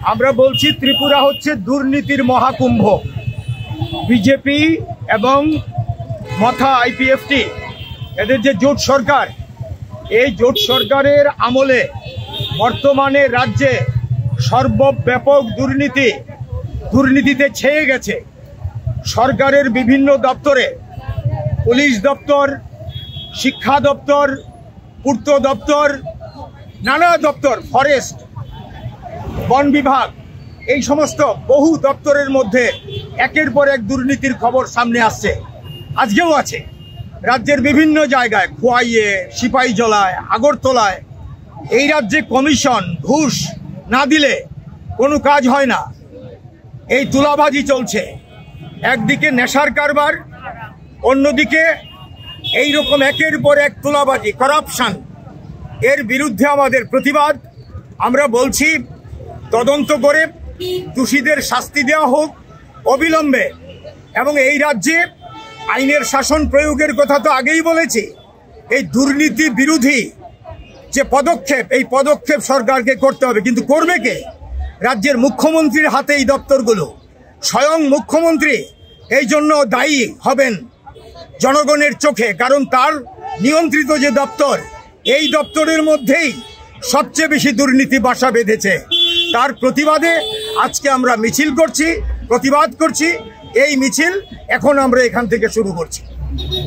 আমরা বলছি ত্রিপুরা হচ্ছে দুর্নীতির মহাকুম্ভ। বিজেপি এবং মথা আইপিএফটি এদের যে জোট সরকার, এই জোট সরকারের আমলে বর্তমানে রাজ্যে সর্বব্যাপক দুর্নীতিতে ছেয়ে গেছে। সরকারের বিভিন্ন দপ্তরে, পুলিশ দপ্তর, শিক্ষা দপ্তর, পূর্ত দপ্তর, নানা দপ্তর, ফরেস্ট, বন বিভাগ, এই সমস্ত বহু দপ্তরের মধ্যে একের পর এক দুর্নীতির খবর সামনে আসছে। আজকেও আছে রাজ্যের বিভিন্ন জায়গায়, খোয়াইয়ে, সিপাহীজলায়, আগরতলায়। এই রাজ্যে কমিশন ঘুষ না দিলে কোনো কাজ হয় না। এই তুলাবাজি চলছে, একদিকে নেশার কারবার, অন্যদিকে এই রকম একের পর এক তুলাবাজি, করাপশন। এর বিরুদ্ধে আমাদের প্রতিবাদ। আমরা বলছি তদন্ত করে দোষীদের শাস্তি দেওয়া হোক অবিলম্বে, এবং এই রাজ্যে আইনের শাসন প্রয়োগের কথা তো আগেই বলেছি। এই দুর্নীতি বিরোধী যে পদক্ষেপ, এই পদক্ষেপ সরকারকে করতে হবে। কিন্তু করবে কে? রাজ্যের মুখ্যমন্ত্রীর হাতে এই দপ্তরগুলো। স্বয়ং মুখ্যমন্ত্রী এই জন্য দায়ী হবেন জনগণের চোখে, কারণ তার নিয়ন্ত্রিত যে দপ্তর, এই দপ্তরের মধ্যেই সবচেয়ে বেশি দুর্নীতি বাসা বেঁধেছে। তার প্রতিবাদে আজকে আমরা মিছিল করছি, প্রতিবাদ করছি। এই মিছিল এখন আমরা এখান থেকে শুরু করছি।